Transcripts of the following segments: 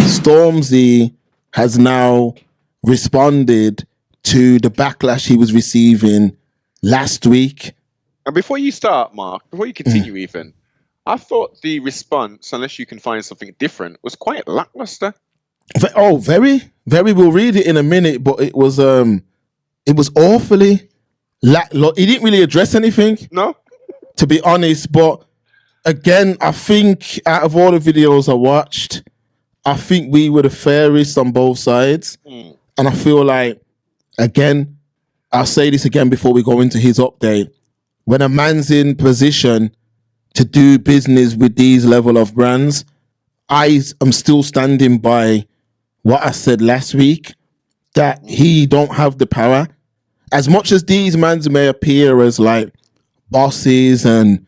Stormzy has now responded to the backlash he was receiving last week. And before you start, Mark, before you continue even, I thought the response, unless you can find something different, was quite lackluster. Oh, very, very. We'll read it in a minute, but it was awfully he didn't really address anything. No? To be honest, but again, I think out of all the videos I watched, I think we were the fairest on both sides. And I feel like, again, I'll say this again before we go into his update. When a man's in position to do business with these level of brands, I am still standing by what I said last week, that he don't have the power. As much as these mans may appear as like bosses and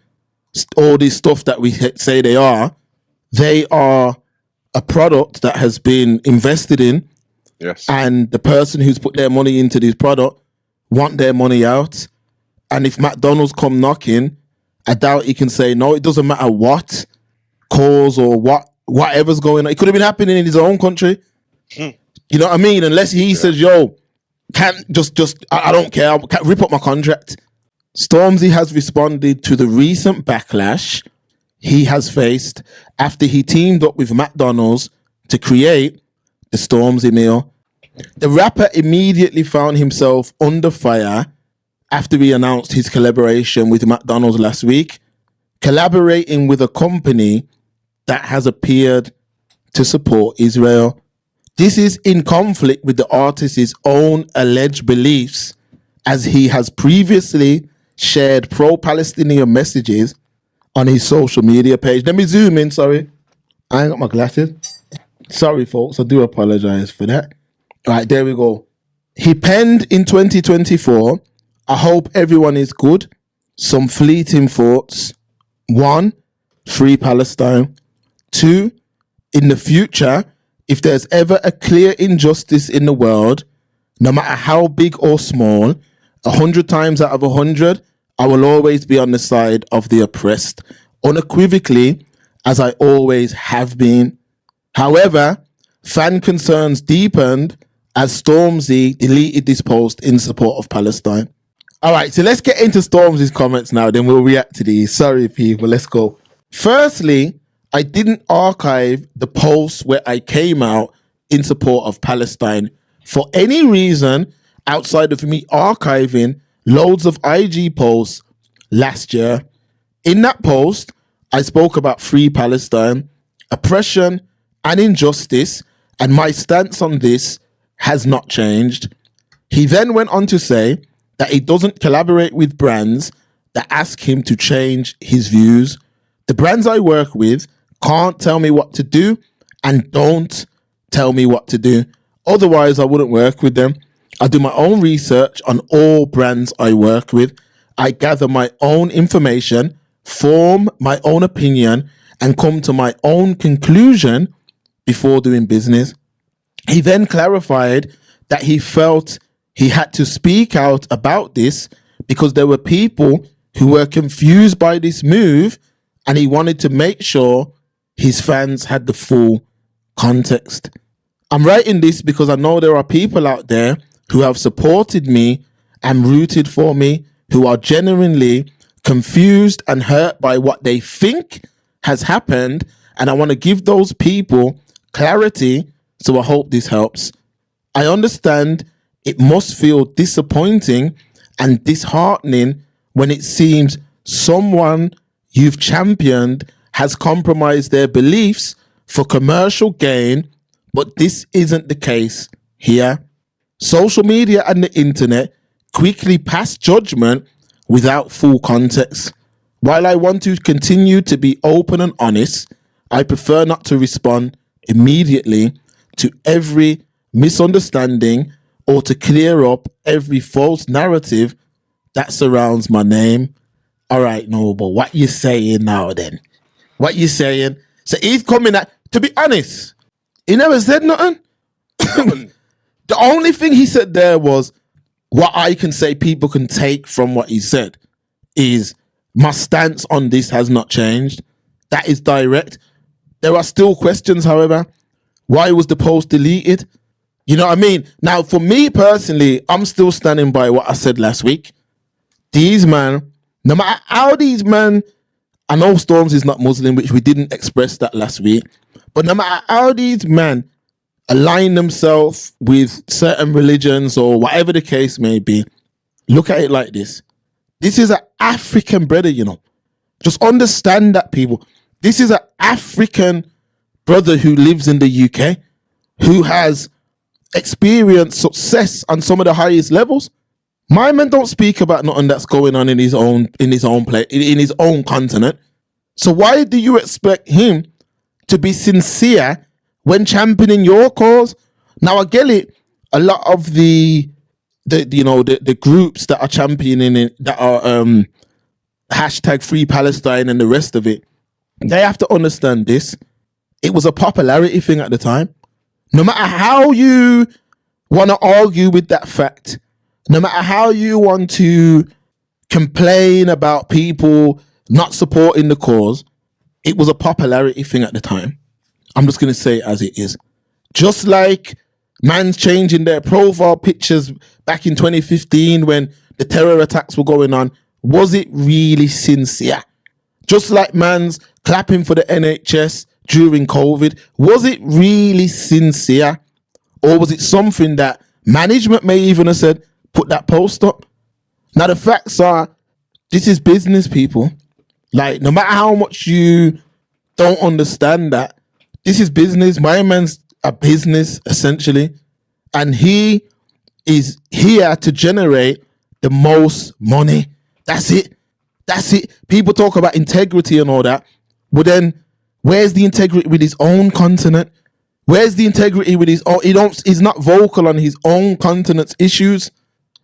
all this stuff that we say they are a product that has been invested in. Yes. And the person who's put their money into this product want their money out. And if McDonald's come knocking, I doubt he can say, no, it doesn't matter what cause or whatever's going on. It could have been happening in his own country. You know what I mean? Unless he says, yo, can't I don't care. I can't rip up my contract. Stormzy has responded to the recent backlash he has faced after he teamed up with McDonald's to create the Stormzy meal. The rapper immediately found himself under fire after he announced his collaboration with McDonald's last week, collaborating with a company that has appeared to support Israel. This is in conflict with the artist's own alleged beliefs, as he has previously shared pro-Palestinian messages on his social media page. Let me zoom in, sorry. I ain't got my glasses. Sorry, folks, I do apologize for that. All right, there we go. He penned in 2024, I hope everyone is good. Some fleeting thoughts. 1, free Palestine. 2, in the future, if there's ever a clear injustice in the world, no matter how big or small, 100 times out of 100, I will always be on the side of the oppressed, unequivocally, as I always have been. However, fan concerns deepened as Stormzy deleted this post in support of Palestine. All right, so let's get into Stormzy's comments now, then we'll react to these. Sorry, people, let's go. Firstly, I didn't archive the post where I came out in support of Palestine for any reason outside of me archiving loads of IG posts last year. In that post, I spoke about free Palestine, oppression and injustice, and my stance on this has not changed. He then went on to say that he doesn't collaborate with brands that ask him to change his views. The brands I work with can't tell me what to do and don't tell me what to do. Otherwise, I wouldn't work with them. I do my own research on all brands I work with. I gather my own information, form my own opinion, and come to my own conclusion before doing business. He then clarified that he felt he had to speak out about this because there were people who were confused by this move, and he wanted to make sure his fans had the full context. I'm writing this because I know there are people out there who have supported me and rooted for me, who are genuinely confused and hurt by what they think has happened, and I want to give those people clarity, so I hope this helps. I understand it must feel disappointing and disheartening when it seems someone you've championed has compromised their beliefs for commercial gain, but this isn't the case here. Social media and the internet quickly pass judgment without full context. While I want to continue to be open and honest, I prefer not to respond immediately to every misunderstanding or to clear up every false narrative that surrounds my name. All right, Noble, what you saying now then? What you saying? So he's coming at, to be honest, he never said nothing. The only thing he said there was, what I can say people can take from what he said is, my stance on this has not changed. That is direct. There are still questions, however. Why was the post deleted? You know what I mean? Now, for me personally, I'm still standing by what I said last week. These man, no matter how these men, I know Stormzy is not Muslim, which we didn't express that last week, but no matter how these men align themselves with certain religions or whatever the case may be, look at it like this. This is an African brother, you know. Just understand that, people. This is an African brother who lives in the UK, who has experienced success on some of the highest levels. My man don't speak about nothing that's going on in his own place, in his own continent. So why do you expect him to be sincere when championing your cause? Now I get it. A lot of the groups that are championing it, that are hashtag Free Palestine and the rest of it, they have to understand this. It was a popularity thing at the time. No matter how you want to argue with that fact, no matter how you want to complain about people not supporting the cause, it was a popularity thing at the time. I'm just going to say it as it is. Just like man's changing their profile pictures back in 2015 when the terror attacks were going on, was it really sincere? Just like man's clapping for the NHS during COVID, was it really sincere? Or was it something that management may even have said, put that post up? Now the facts are, this is business, people. Like, no matter how much you don't understand that, this is business. My man's a business, essentially. And he is here to generate the most money. That's it. That's it. People talk about integrity and all that. But then, where's the integrity with his own continent? Where's the integrity with his own? He's not vocal on his own continent's issues.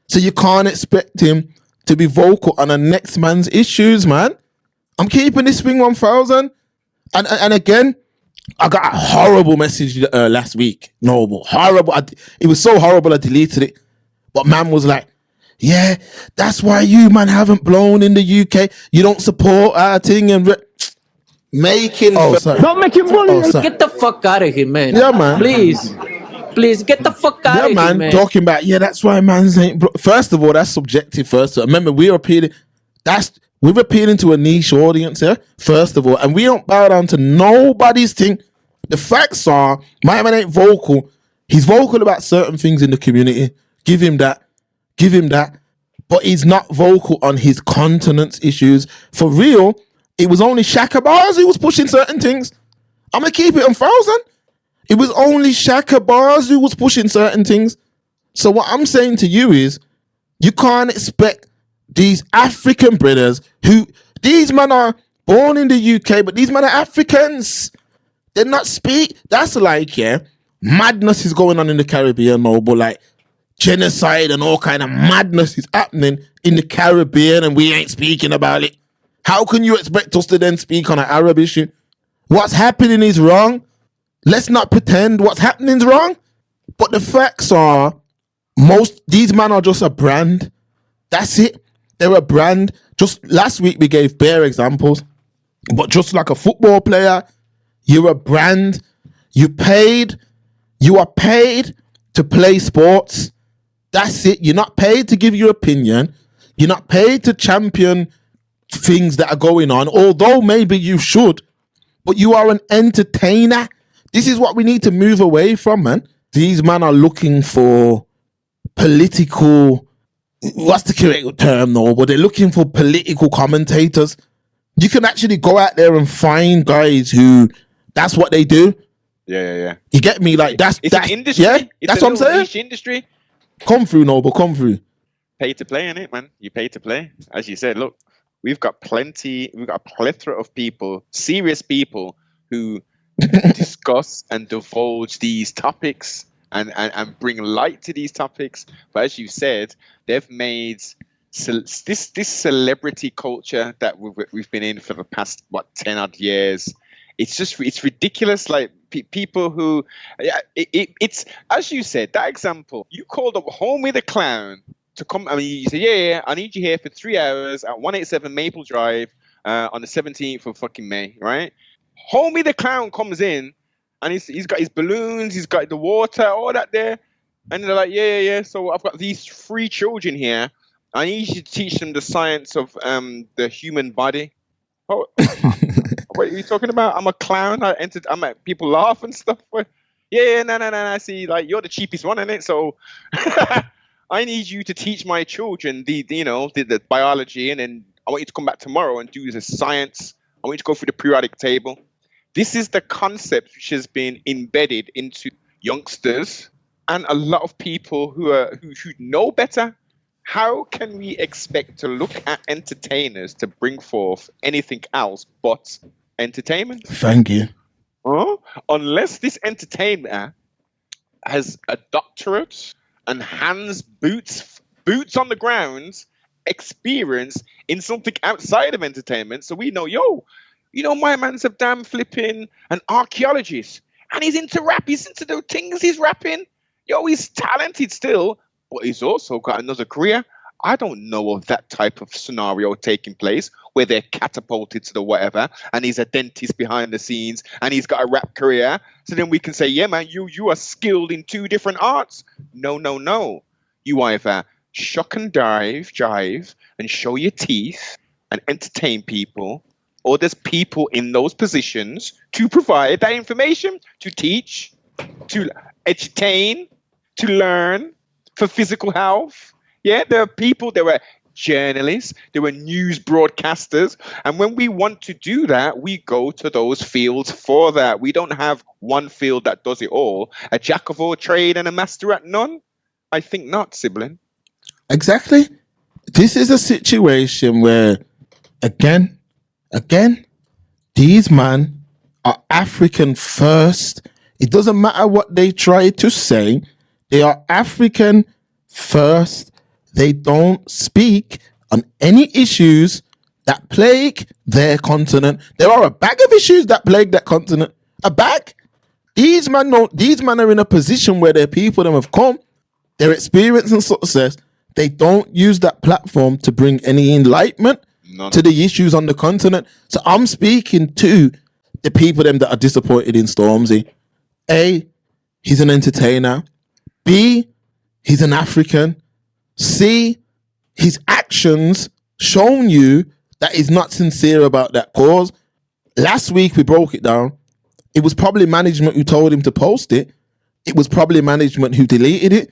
So you can't expect him to be vocal on the next man's issues, man. I'm keeping this thing 1,000. And again, I got a horrible message last week. No, horrible. It was so horrible I deleted it. But man was like, yeah, that's why you, man, haven't blown in the UK. You don't support our thing and making... Oh, sorry. Don't make him bully. Get the fuck out of here, man. Yeah, man. Please get the fuck out of here, man. Talking about, yeah, that's why man's ain't... First of all, that's subjective. First, remember, we're appealing to a niche audience here, first of all, and we don't bow down to nobody's thing. The facts are, my man ain't vocal. He's vocal about certain things in the community. Give him that. But he's not vocal on his continent's issues. For real, it was only Shaka Bars who was pushing certain things. I'm going to keep it 1,000. It was only Shaka Bars who was pushing certain things. So what I'm saying to you is, you can't expect these African brothers these men are born in the UK, but these men are Africans. They're not speak. That's like, yeah, madness is going on in the Caribbean, no, but like genocide and all kind of madness is happening in the Caribbean and we ain't speaking about it. How can you expect us to then speak on an Arab issue? What's happening is wrong. Let's not pretend what's happening is wrong. But the facts are, these men are just a brand. That's it. They're a brand. Just last week we gave bare examples. But just like a football player, you're a brand. You are paid to play sports. That's it. You're not paid to give your opinion. You're not paid to champion things that are going on, although maybe you should. But you are an entertainer. This is what we need to move away from, man. These men are looking for political... What's the correct term, though? But they're looking for political commentators. You can actually go out there and find guys who... That's what they do. Yeah. You get me? Like, that's an industry. Yeah, it's that's a what I'm saying. Niche industry. Come through, Noble. Come through. Pay to play in it, man. You pay to play. As you said, look, we've got a plethora of people, serious people, who discuss and divulge these topics and bring light to these topics. But as you said, they've made this celebrity culture that we've been in for the past 10 odd years. It's ridiculous. Like people who, it's as you said, that example, you called up Homie the Clown to come. I mean, you said, yeah, I need you here for 3 hours at 187 Maple Drive on the 17th of fucking May, right? Homie the Clown comes in and he's got his balloons, he's got the water, all that there. And they're like, yeah. So I've got these 3 children here. I need you to teach them the science of the human body. Oh, what are you talking about? I'm a clown. I'm at people laugh and stuff. Yeah, no. See, like, you're the cheapest one in it. So I need you to teach my children the biology, and then I want you to come back tomorrow and do the science. I want you to go through the periodic table. This is the concept which has been embedded into youngsters and a lot of people who know better. How can we expect to look at entertainers to bring forth anything else but entertainment? Thank you. Unless this entertainer has a doctorate and hands boots on the ground experience in something outside of entertainment, so we know, my man's a damn flipping an archaeologist, and he's into rap, he's into the things he's rapping. He's talented still, but he's also got another career. I don't know of that type of scenario taking place where they're catapulted to the whatever, and he's a dentist behind the scenes, and he's got a rap career. So then we can say, yeah, man, you are skilled in 2 different arts. No. You either shock and jive, and show your teeth and entertain people, or there's people in those positions to provide that information, to teach, to entertain, to learn for physical health. Yeah, there are people, there were journalists, there were news broadcasters. And when we want to do that, we go to those fields for that. We don't have one field that does it all. A jack of all trade and a master at none? I think not, sibling. Exactly. This is a situation where, again, these men are African first. It doesn't matter what they try to say. They are African first. They don't speak on any issues that plague their continent. There are a bag of issues that plague that continent. A bag. These men are in a position where their people them have come, their experience and success. They don't use that platform to bring any enlightenment to the issues on the continent. So I'm speaking to the people them that are disappointed in Stormzy. A, he's an entertainer. B, he's an African. C, his actions shown you that he's not sincere about that cause. Last week we broke it down. It was probably management who told him to post it. It was probably management who deleted it.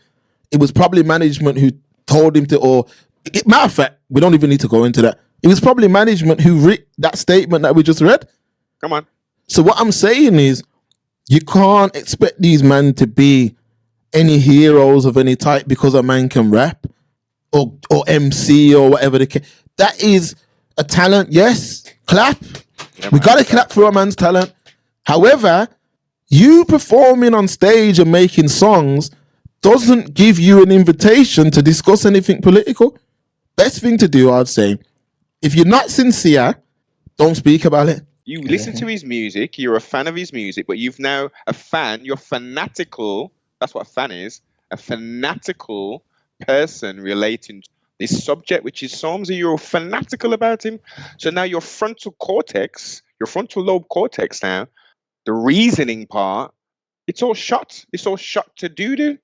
It was probably management who told him to, matter of fact, we don't even need to go into that. It was probably management who read that statement that we just read. Come on. So what I'm saying is, you can't expect these men to be any heroes of any type because a man can rap or MC or whatever the case. That is a talent, yes. Clap. Yeah, we got to clap for a man's talent. However, you performing on stage and making songs doesn't give you an invitation to discuss anything political. Best thing to do, I'd say, if you're not sincere, don't speak about it. You listen to his music, you're a fan of his music, but you've now a fan, you're fanatical. That's what a fan is. A fanatical person relating to this subject, which is Stormzy. You're fanatical about him. So now your frontal lobe cortex now, the reasoning part, it's all shot. It's all shot to doo-doo.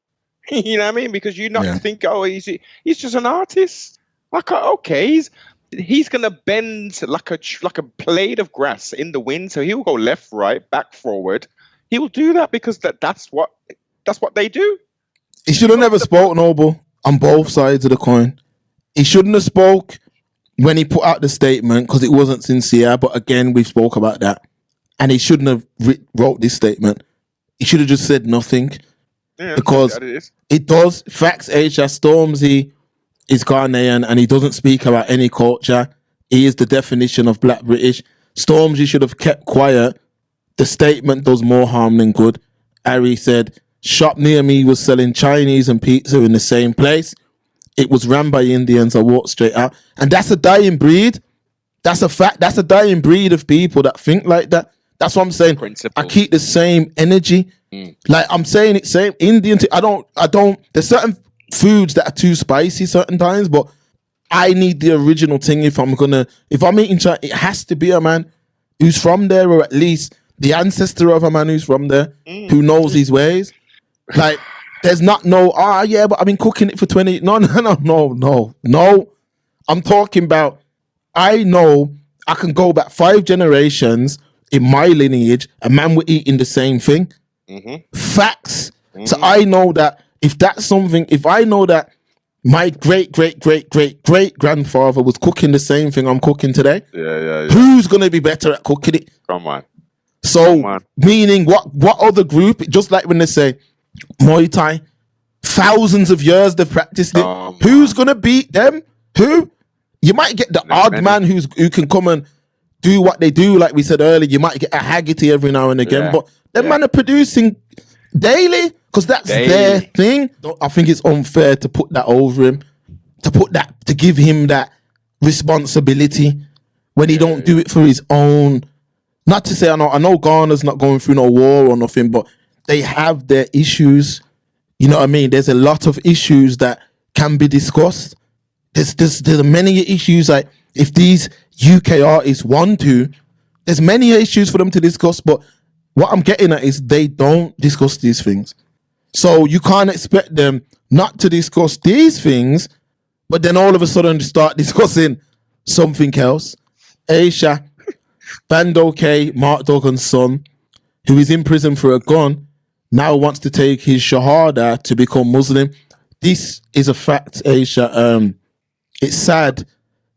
You know what I mean? Because you not think, he's just an artist. Like, okay, he's gonna bend like a blade of grass in the wind. So he'll go left, right, back, forward. He'll do that because that's what they do. He should have never spoke, Noble, on both sides of the coin. He shouldn't have spoke when he put out the statement because it wasn't sincere. But again, we spoke about that. And he shouldn't have wrote this statement. He should have just said nothing. Yeah, because it does. Facts age that Stormzy is Ghanaian and he doesn't speak about any culture. He is the definition of Black British. Stormzy should have kept quiet. The statement does more harm than good. Harry said, shop near me was selling Chinese and pizza in the same place. It was run by Indians. I walked straight out. And that's a dying breed. That's a fact. That's a dying breed of people that think like that. That's what I'm saying. Principles. I keep the same energy. Like I'm saying it same Indian. I don't. There's certain foods that are too spicy certain times, but I need the original thing if I'm eating China. It has to be a man who's from there, or at least the ancestor of a man who's from there, who knows his ways. Like, there's not yeah, but I've been cooking it for 20. No. I'm talking about, I know I can go back 5 generations in my lineage, a man were eating the same thing. Facts. So I know that if I know that my great grandfather was cooking the same thing I'm cooking today, who's gonna be better at cooking it? Come on. So meaning what other group? Just like when they say Muay Thai, thousands of years they've practiced it. Who's gonna beat them? Who? You might get the odd man who can come and do what they do, like we said earlier. You might get a Haggerty every now and again, but them man are producing daily because that's their thing. I think it's unfair to put that over him, to give him that responsibility when he don't do it for his own. Not to say I know Ghana's not going through no war or nothing, but they have their issues. You know what I mean? There's a lot of issues that can be discussed. There's many issues, like if these UK artists want to, there's many issues for them to discuss, but what I'm getting at is they don't discuss these things. So you can't expect them not to discuss these things, but then all of a sudden start discussing something else. Aisha, Bando K, Mark Duggan's son, who is in prison for a gun, now wants to take his shahada to become Muslim. This is a fact, Aisha. It's sad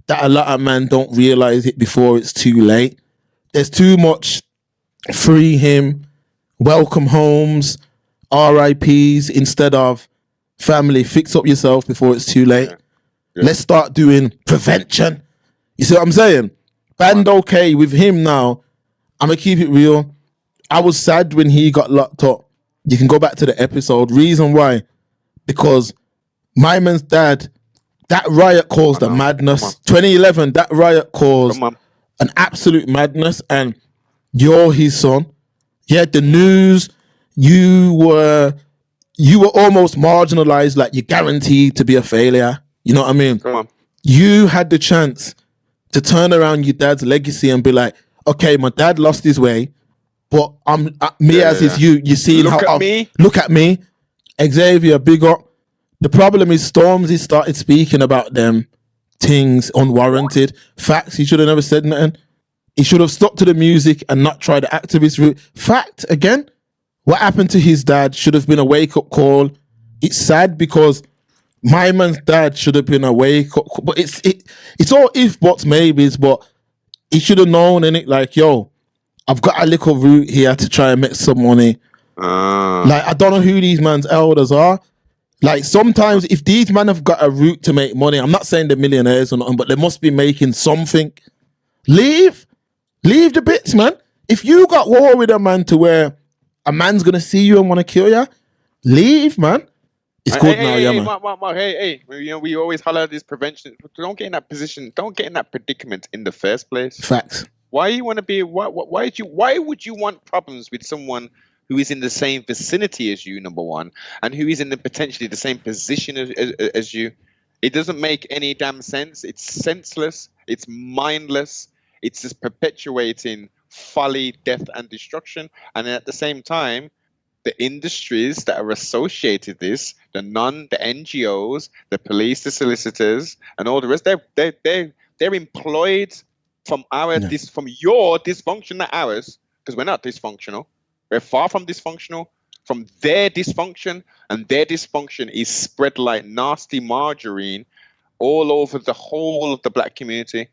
that a lot of men don't realize it before it's too late. There's too much free him, welcome homes, RIPs instead of family. Fix up yourself before it's too late. Let's start doing prevention. You see what I'm saying? Bando K with him now. I'm gonna keep it real. I was sad when he got locked up. You can go back to the episode. Reason why? Because my man's dad, that riot caused a madness. 2011, that riot caused an absolute madness, and you're his son. Yeah, the news, you were almost marginalized, like you're guaranteed to be a failure. You know what I mean? You had the chance to turn around your dad's legacy and be like, okay, my dad lost his way, but you see look at me. Xavier, big up. The problem is Stormzy started speaking about them things unwarranted. Facts, he should have never said nothing. He should have stuck to the music and not tried the activist route. Fact, again, what happened to his dad should have been a wake-up call. It's sad because my man's dad should have been a wake-up call. But it's all if, buts, maybes, but he should have known, innit? Like, yo, I've got a little route here to try and make some money. Like, I don't know who these man's elders are. Like, sometimes if these men have got a route to make money, I'm not saying they're millionaires or nothing, but they must be making something. Leave the bits, man. If you got war with a man to where a man's gonna see you and want to kill you, leave, man. It's good now, man. Hey, you know, we always holler this prevention. Don't get in that position. Don't get in that predicament in the first place. Facts. Why you want to be? Why would you want problems with someone who is in the same vicinity as you, number one, and who is in potentially the same position as you? It doesn't make any damn sense. It's senseless. It's mindless. It's just perpetuating folly, death, and destruction. And at the same time, the industries that are associated with this, the NGOs, the police, the solicitors, and all the rest, they're employed from from your dysfunction, not ours, because we're not dysfunctional. We're far from dysfunctional, from their dysfunction, and their dysfunction is spread like nasty margarine all over the whole of the black community.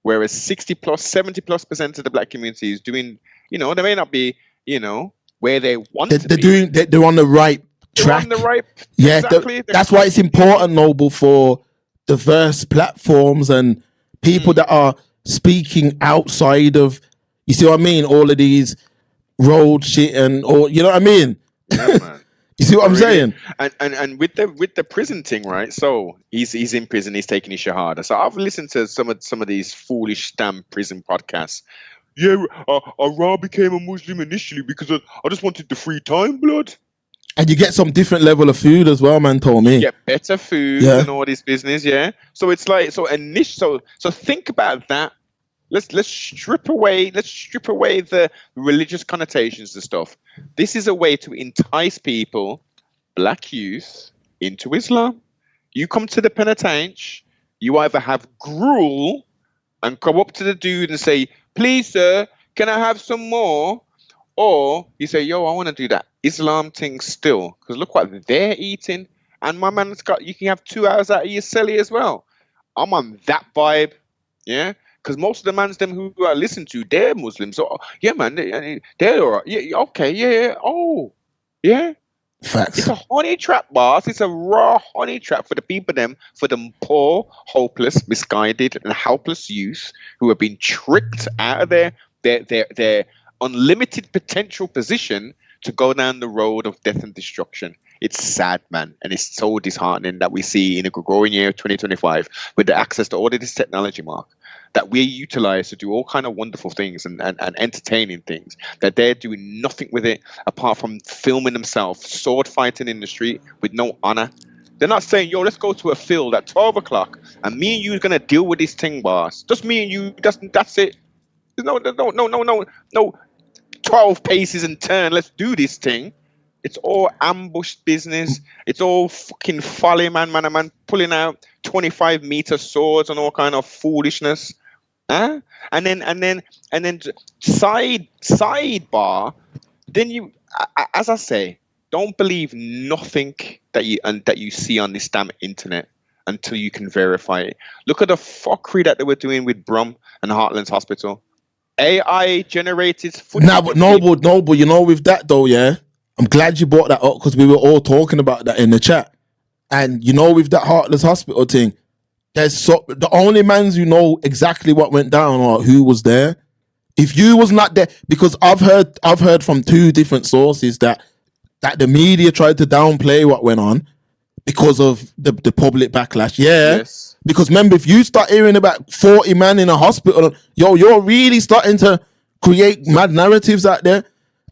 Whereas 70+% of the black community is doing, they may not be, where they want to be. They're on the right track. They're on the right, yeah, exactly. That's why it's important, Noble, for diverse platforms and people that are speaking outside of, you see what I mean? All of these road shit and all, you know what I mean? Yeah, man. You see what I'm saying? And with the prison thing, right? So he's in prison, he's taking his shahada. So I've listened to some of these foolish damn prison podcasts. Yeah, I became a Muslim initially because I just wanted the free time, blood. And you get some different level of food as well, man told me. You get better food and all this business, yeah. So it's like so think about that let's strip away the religious connotations and stuff. This is a way to entice people, black youth, into Islam. You come to the penitentiary, you either have gruel and come up to the dude and say, "Please, sir, can I have some more?" Or you say, "Yo, I want to do that Islam thing still, because look what they're eating, and my man's got. You can have 2 hours out of your celly as well." I'm on that vibe, yeah. Because most of the mans them who I listen to, they're Muslims. So yeah, man, they're all right. Yeah, okay, yeah. Oh, yeah. Facts. It's a honey trap, boss. It's a raw honey trap for the people for them poor, hopeless, misguided, and helpless youth who have been tricked out of their unlimited potential position to go down the road of death and destruction. It's sad, man, and it's so disheartening that we see in a growing year of 2025 with the access to all of this technology, Mark, that we utilize to do all kind of wonderful things and entertaining things, that they're doing nothing with it apart from filming themselves, sword fighting in the street with no honor. They're not saying, "Yo, let's go to a field at 12 o'clock and me and you are going to deal with this thing, boss. Just me and you, that's it. No, 12 paces and turn. Let's do this thing." It's all ambush business. It's all fucking folly, man, pulling out 25-meter swords and all kind of foolishness. Huh? And then sidebar. Then you, as I say, don't believe nothing that you see on this damn internet until you can verify it. Look at the fuckery that they were doing with Brum and Heartlands Hospital. AI generated footage. But you know, with that though, yeah, I'm glad you brought that up because we were all talking about that in the chat. And you know, with that Heartless Hospital thing, the only mans who know exactly what went down or who was there. If you was not there, because I've heard from 2 different sources that the media tried to downplay what went on because of the public backlash. Yeah. Yes. Because remember, if you start hearing about 40 men in a hospital, yo, you're really starting to create mad narratives out there.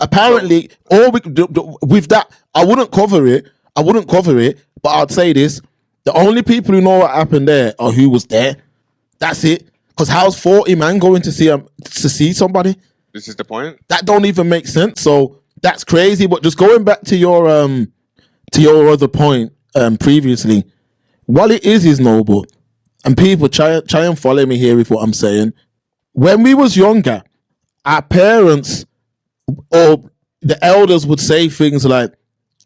Apparently, with that, I wouldn't cover it, but I'd say this. The only people who know what happened there are who was there. That's it. Because how's 40 man going to see somebody? This is the point. That don't even make sense. So that's crazy. But just going back to your other point previously, what it is Noble, and people try and follow me here with what I'm saying. When we was younger, our parents or the elders would say things like,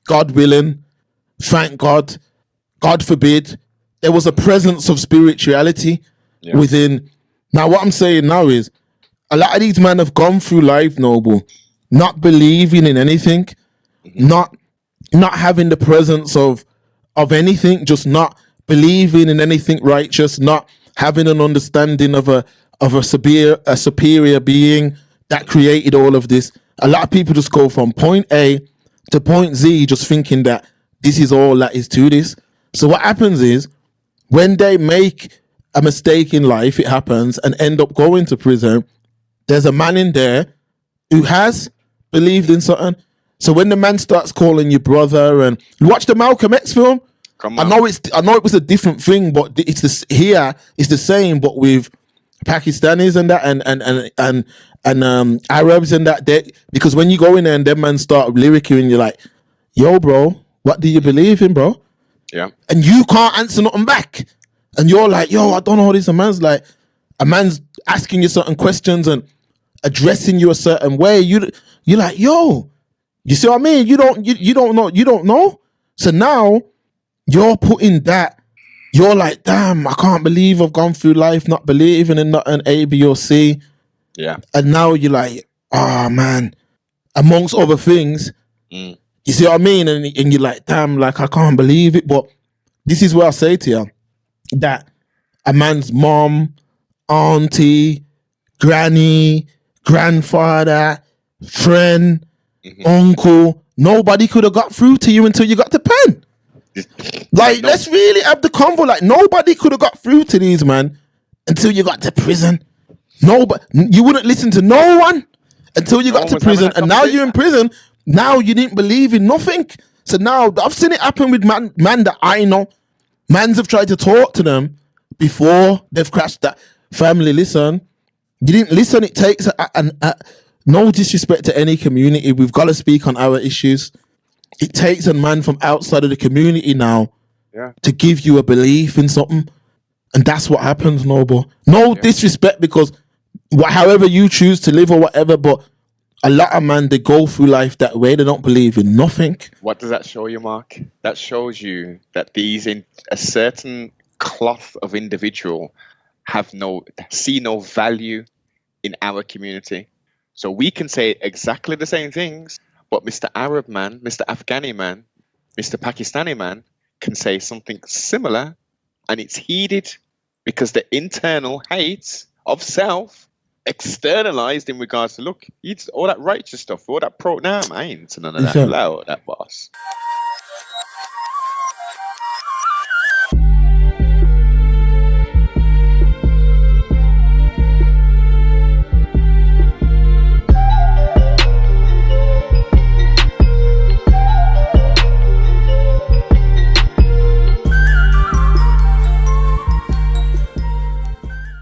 "God willing," "Thank God," "God forbid." There was a presence of spirituality within. Now, what I'm saying now is a lot of these men have gone through life, Noble, not believing in anything, not having the presence of anything, just not believing in anything righteous, not having an understanding of a superior being that created all of this. A lot of people just go from point A to point Z just thinking that this is all that is to this. So what happens is when they make a mistake in life, it happens, and end up going to prison, there's a man in there who has believed in something. So when the man starts calling you brother, and you watch the Malcolm X film, I know it was a different thing, but it's the same, but with Pakistanis and that and Arabs and that, because when you go in there and them man start lyricking and you're like, "Yo, bro, what do you believe in, bro?" Yeah. And you can't answer nothing back. And you're like, "Yo, I don't know this." A man's asking you certain questions and addressing you a certain way. You're like, "Yo," you see what I mean? You don't know. So now you're putting that, you're like, "Damn, I can't believe I've gone through life not believing in nothing A, B, or C." Yeah. And now you're like, "Oh man," amongst other things. You see what I mean? And you're like, "Damn, like I can't believe it." But this is where I say to you that a man's mom, auntie, granny, grandfather, friend, uncle, nobody could have got through to you until you got to pen. Like, let's really have the convo. Like, nobody could have got through to these, man, until you got to prison. Nobody, you wouldn't listen to no one until you got to prison. And now you're in prison. Now you didn't believe in nothing. So now I've seen it happen with man that I know. Mans have tried to talk to them before they've crashed that. Family, listen, You didn't listen. It takes no disrespect to any community. We've got to speak on our issues. It takes a man from outside of the community now to give you a belief in something. And that's what happens, Noble. No disrespect, because however you choose to live or whatever, but a lot of men, they go through life that way. They don't believe in nothing. What does that show you, Mark? That shows you that these in a certain cloth of individual see no value in our community. So we can say exactly the same things, but Mr. Arab man, Mr. Afghani man, Mr. Pakistani man can say something similar, and it's heeded because the internal hate of self externalized in regards to, look, it's all that righteous stuff, all that I ain't none of that. Blow that, boss.